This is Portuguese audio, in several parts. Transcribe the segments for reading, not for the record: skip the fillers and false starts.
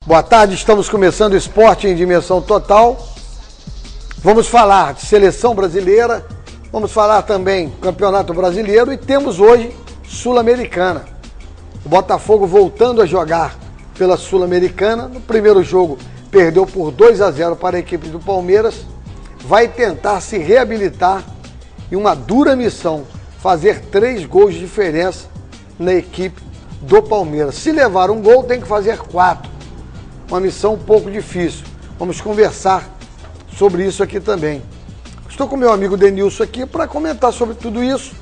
Boa tarde, estamos começando o Esporte em Dimensão Total. Vamos falar de seleção brasileira, vamos falar também do Campeonato Brasileiro e temos hoje Sul-Americana. O Botafogo voltando a jogar pela Sul-Americana. No primeiro jogo perdeu por 2-0 para a equipe do Palmeiras. Vai tentar se reabilitar em uma dura missão, fazer 3 gols de diferença na equipe do Palmeiras. Se levar um gol, tem que fazer 4. Uma missão um pouco difícil. Vamos conversar sobre isso aqui também. Estou com meu amigo Denilson aqui para comentar sobre tudo isso.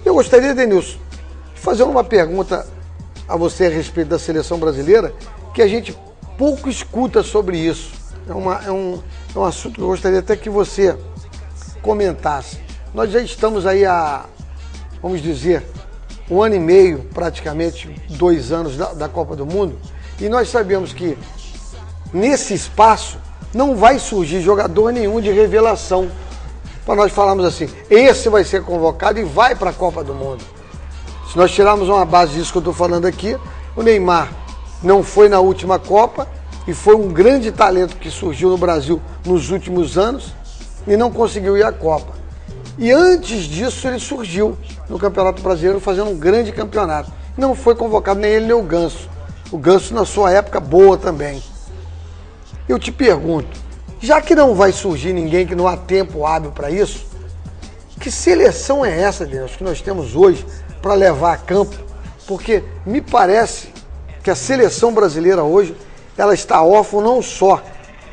Eu gostaria, Denilson, de fazer uma pergunta a você a respeito da seleção brasileira, que a gente pouco escuta sobre isso. É um assunto que eu gostaria até que você comentasse. Nós já estamos aí há, vamos dizer, 1 ano e meio, praticamente 2 anos da Copa do Mundo, e nós sabemos que nesse espaço não vai surgir jogador nenhum de revelação para nós falarmos assim, esse vai ser convocado e vai para a Copa do Mundo. Se nós tirarmos uma base disso que eu estou falando aqui, o Neymar não foi na última Copa e foi um grande talento que surgiu no Brasil nos últimos anos e não conseguiu ir à Copa. E antes disso ele surgiu no Campeonato Brasileiro fazendo um grande campeonato. Não foi convocado nem ele nem o Ganso. O Ganso na sua época boa também. Eu te pergunto, já que não vai surgir ninguém, que não há tempo hábil para isso, que seleção é essa, Deus, que nós temos hoje para levar a campo? Porque me parece que a seleção brasileira hoje, ela está órfã não só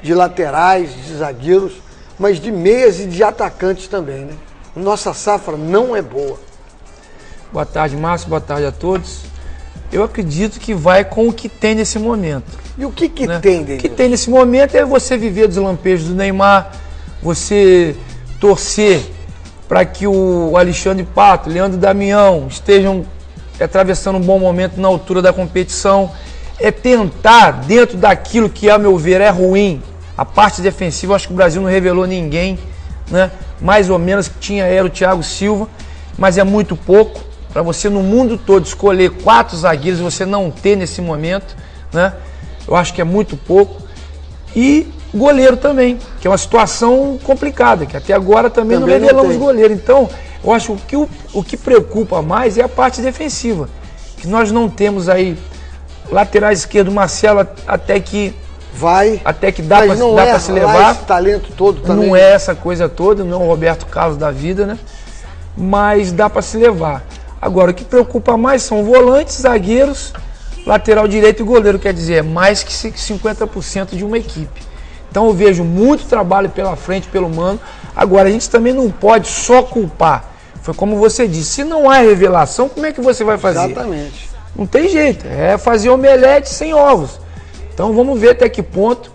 de laterais, de zagueiros, mas de meias e de atacantes também, né? Nossa safra não é boa. Boa tarde, Márcio, boa tarde a todos. Eu acredito que vai com o que tem nesse momento. E o que tem, Denilson? O que tem nesse momento é você viver dos lampejos do Neymar, você torcer para que o Alexandre Pato, Leandro Damião estejam atravessando um bom momento na altura da competição. É tentar, dentro daquilo que, a meu ver, é ruim, a parte defensiva, eu acho que o Brasil não revelou ninguém, né? Mais ou menos que era o Thiago Silva, mas é muito pouco. Para você no mundo todo escolher 4 zagueiros e você não ter nesse momento, né? Eu acho que é muito pouco. E goleiro também, que é uma situação complicada, que até agora também não revelamos goleiro. Então, eu acho que o que preocupa mais é a parte defensiva, que nós não temos aí laterais esquerdo, Marcelo até que dá para se levar. Esse talento todo também. Não é essa coisa toda, não é o Roberto Carlos da vida, né? Mas dá para se levar. Agora, o que preocupa mais são volantes, zagueiros, lateral direito e goleiro, quer dizer, é mais que 50% de uma equipe. Então eu vejo muito trabalho pela frente, pelo Mano. Agora, a gente também não pode só culpar. Foi como você disse, se não há revelação, como é que você vai fazer? Exatamente. Não tem jeito, é fazer omelete sem ovos. Então vamos ver até que ponto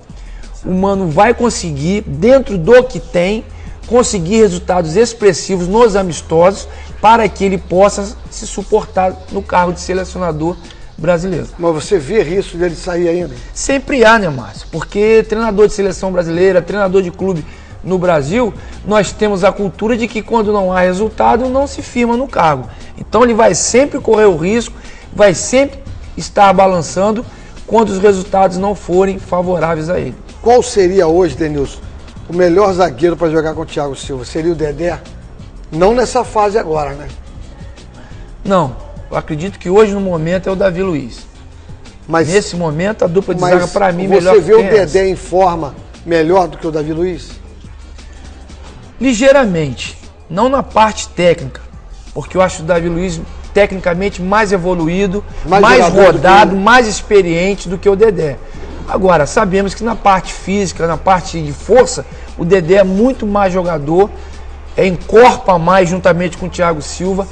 o Mano vai conseguir, dentro do que tem, conseguir resultados expressivos nos amistosos para que ele possa se suportar no cargo de selecionador brasileiro. Mas você vê risco dele sair ainda? Sempre há, né, Márcio? Porque treinador de seleção brasileira, treinador de clube no Brasil, nós temos a cultura de que quando não há resultado, não se firma no cargo. Então ele vai sempre correr o risco, vai sempre estar balançando quando os resultados não forem favoráveis a ele. Qual seria hoje, Denilson, o melhor zagueiro para jogar com o Thiago Silva? Seria o Dedé? Não nessa fase agora, né? Não, eu acredito que hoje no momento é o Davi Luiz. Mas nesse momento a dupla de zaga para mim melhor. Você vê o Dedé em forma melhor do que o Davi Luiz? Ligeiramente, não na parte técnica, porque eu acho o Davi Luiz tecnicamente mais evoluído, mais rodado, mais experiente do que o Dedé. Agora, sabemos que na parte física, na parte de força, o Dedé é muito mais jogador, encorpa mais juntamente com o Thiago Silva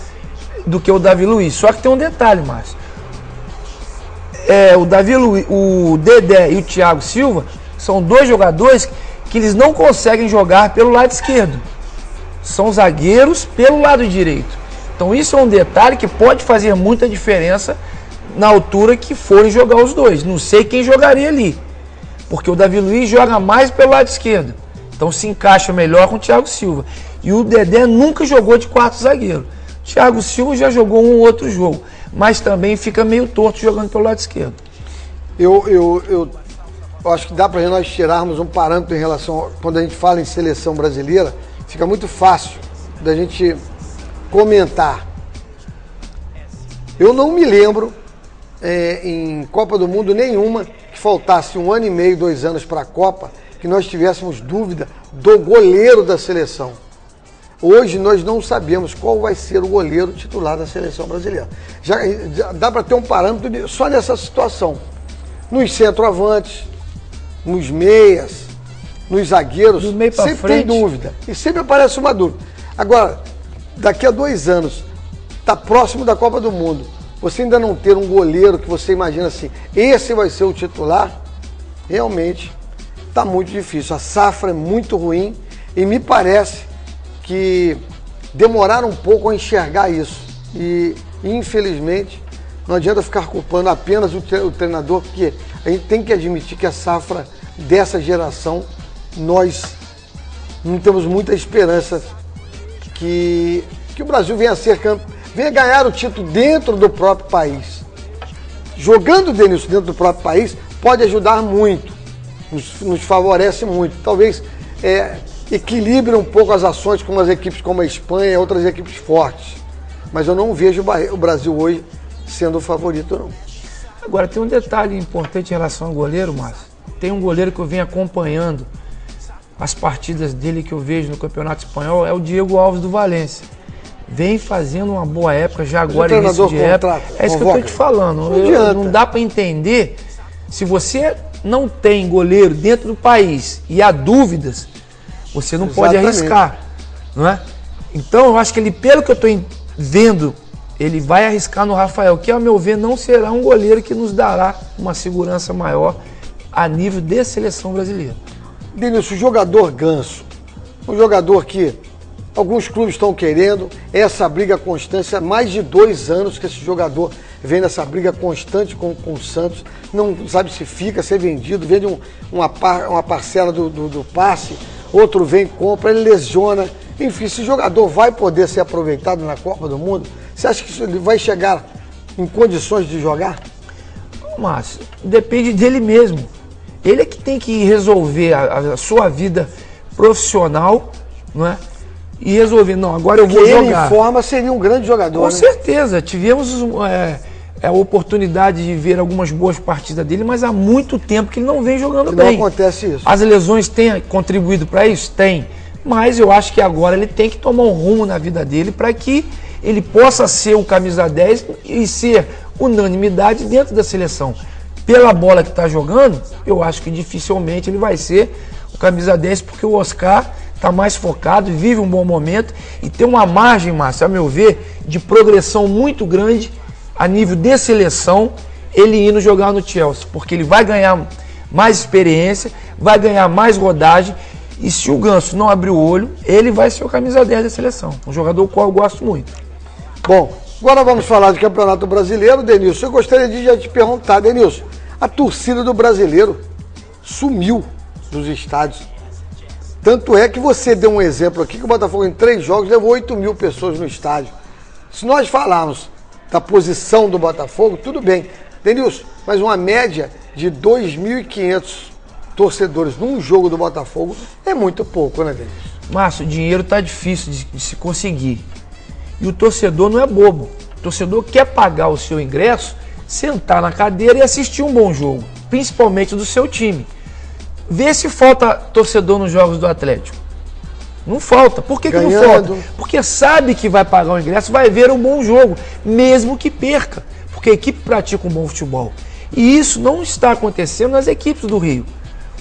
do que o Davi Luiz. Só que tem um detalhe, Márcio. O Dedé e o Thiago Silva são 2 jogadores que eles não conseguem jogar pelo lado esquerdo. São zagueiros pelo lado direito. Então isso é um detalhe que pode fazer muita diferença na altura que forem jogar os dois. Não sei quem jogaria ali, porque o Davi Luiz joga mais pelo lado esquerdo. Então se encaixa melhor com o Thiago Silva. E o Dedé nunca jogou de 4 zagueiro. O Thiago Silva já jogou um ou outro jogo, mas também fica meio torto jogando pelo lado esquerdo. Eu eu acho que dá para nós tirarmos um parâmetro em relação, quando a gente fala em seleção brasileira, fica muito fácil da gente comentar. Eu não me lembro em Copa do Mundo nenhuma que faltasse 1 ano e meio, 2 anos para a Copa, que nós tivéssemos dúvida do goleiro da seleção. Hoje nós não sabemos qual vai ser o goleiro titular da seleção brasileira. Já dá para ter um parâmetro só nessa situação. Nos centroavantes, nos meias, nos zagueiros, sempre tem dúvida. E sempre aparece uma dúvida. Agora, daqui a 2 anos, está próximo da Copa do Mundo, você ainda não ter um goleiro que você imagina assim, esse vai ser o titular, realmente está muito difícil. A safra é muito ruim e me parece que demoraram um pouco a enxergar isso. E, infelizmente, não adianta ficar culpando apenas o treinador, porque a gente tem que admitir que a safra dessa geração, nós não temos muita esperança que o Brasil venha ganhar o título dentro do próprio país. Jogando dentro do próprio país pode ajudar muito, nos favorece muito. Talvez equilibre um pouco as ações com as equipes como a Espanha e outras equipes fortes. Mas eu não vejo o Brasil hoje sendo o favorito, não. Agora, tem um detalhe importante em relação ao goleiro, Márcio. Tem um goleiro que eu venho acompanhando as partidas dele que eu vejo no Campeonato Espanhol, é o Diego Alves do Valência. Vem fazendo uma boa época, já agora início de época. É isso que eu estou te falando. Não dá para entender. Se você não tem goleiro dentro do país e há dúvidas, você não pode arriscar, não é? Então, eu acho que ele, pelo que eu estou vendo, ele vai arriscar no Rafael, que, ao meu ver, não será um goleiro que nos dará uma segurança maior a nível de seleção brasileira. Denilson, o jogador ganso, um jogador que alguns clubes estão querendo, essa briga constante, há mais de 2 anos que esse jogador vem nessa briga constante com o Santos, não sabe se fica, se é vendido, vende uma parcela do passe, outro vem, compra, ele lesiona. Enfim, esse jogador vai poder ser aproveitado na Copa do Mundo? Você acha que ele vai chegar em condições de jogar? Márcio, depende dele mesmo. Ele é que tem que resolver a sua vida profissional, não é? E resolver, não, agora eu vou jogar. Ele em forma seria um grande jogador, Com certeza, tivemos a oportunidade de ver algumas boas partidas dele, mas há muito tempo que ele não vem jogando bem. Não acontece isso. As lesões têm contribuído para isso? Tem. Mas eu acho que agora ele tem que tomar um rumo na vida dele para que ele possa ser o camisa 10 e ser unanimidade dentro da seleção. Pela bola que está jogando, eu acho que dificilmente ele vai ser o camisa 10, porque o Oscar está mais focado, vive um bom momento e tem uma margem, Márcio, a meu ver, de progressão muito grande a nível de seleção, ele indo jogar no Chelsea, porque ele vai ganhar mais experiência, vai ganhar mais rodagem, e se o Ganso não abrir o olho, ele vai ser o camisa 10 da seleção, um jogador do qual eu gosto muito. Bom, agora vamos falar de Campeonato Brasileiro, Denilson. Eu gostaria de já te perguntar, Denilson, a torcida do brasileiro sumiu dos estádios. Tanto é que você deu um exemplo aqui, que o Botafogo em 3 jogos levou 8 mil pessoas no estádio. Se nós falarmos da posição do Botafogo, tudo bem. Denilson, mas uma média de 2.500 torcedores num jogo do Botafogo é muito pouco, né, Denilson? Márcio, o dinheiro está difícil de se conseguir. E o torcedor não é bobo. O torcedor quer pagar o seu ingresso, sentar na cadeira e assistir um bom jogo, principalmente do seu time. Vê se falta torcedor nos jogos do Atlético. Não falta. Por que não falta? Porque sabe que vai pagar o ingresso, vai ver um bom jogo, mesmo que perca. Porque a equipe pratica um bom futebol. E isso não está acontecendo nas equipes do Rio.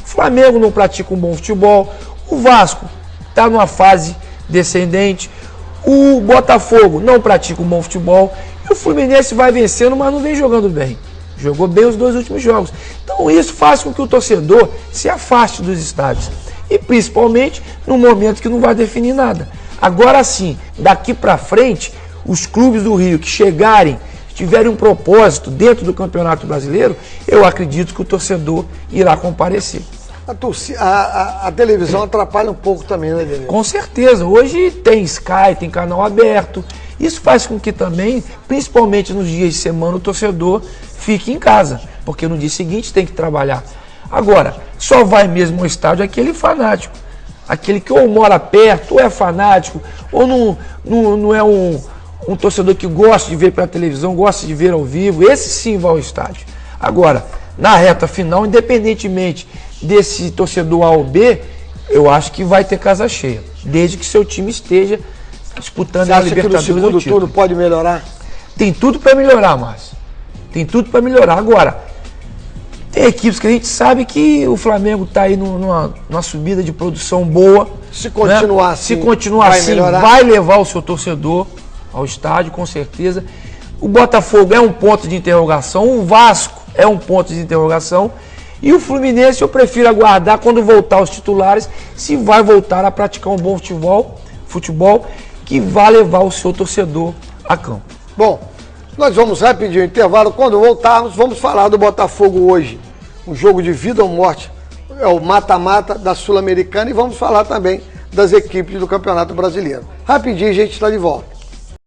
O Flamengo não pratica um bom futebol, o Vasco está numa fase descendente, o Botafogo não pratica um bom futebol, e o Fluminense vai vencendo, mas não vem jogando bem. Jogou bem os 2 últimos jogos. Então isso faz com que o torcedor se afaste dos estádios. E principalmente no momento que não vai definir nada. Agora sim, daqui para frente, os clubes do Rio que chegarem, tiverem um propósito dentro do Campeonato Brasileiro, eu acredito que o torcedor irá comparecer. A televisão atrapalha um pouco também, né, Denilson? Com certeza. Hoje tem Sky, tem canal aberto. Isso faz com que também, principalmente nos dias de semana, o torcedor fique em casa, porque no dia seguinte tem que trabalhar. Agora, só vai mesmo ao estádio aquele fanático. Aquele que ou mora perto, ou é fanático, ou não é um torcedor que gosta de ver pela televisão, gosta de ver ao vivo. Esse sim vai ao estádio. Agora, na reta final, independentemente desse torcedor A ou B, eu acho que vai ter casa cheia. Desde que seu time esteja disputando a Libertadores. Você acha que no segundo turno pode melhorar? Tem tudo para melhorar, Márcio. Tem tudo para melhorar. Agora, tem equipes que a gente sabe que o Flamengo está aí numa subida de produção boa. Se continuar né? assim, Se continuar vai assim, melhorar. vai levar o seu torcedor ao estádio, com certeza. O Botafogo é um ponto de interrogação, o Vasco é um ponto de interrogação. E o Fluminense eu prefiro aguardar quando voltar aos titulares, se vai voltar a praticar um bom futebol que vai levar o seu torcedor a campo. Bom, nós vamos rapidinho intervalo. Quando voltarmos, vamos falar do Botafogo hoje. Um jogo de vida ou morte. É o mata-mata da Sul-Americana e vamos falar também das equipes do Campeonato Brasileiro. Rapidinho, a gente está de volta.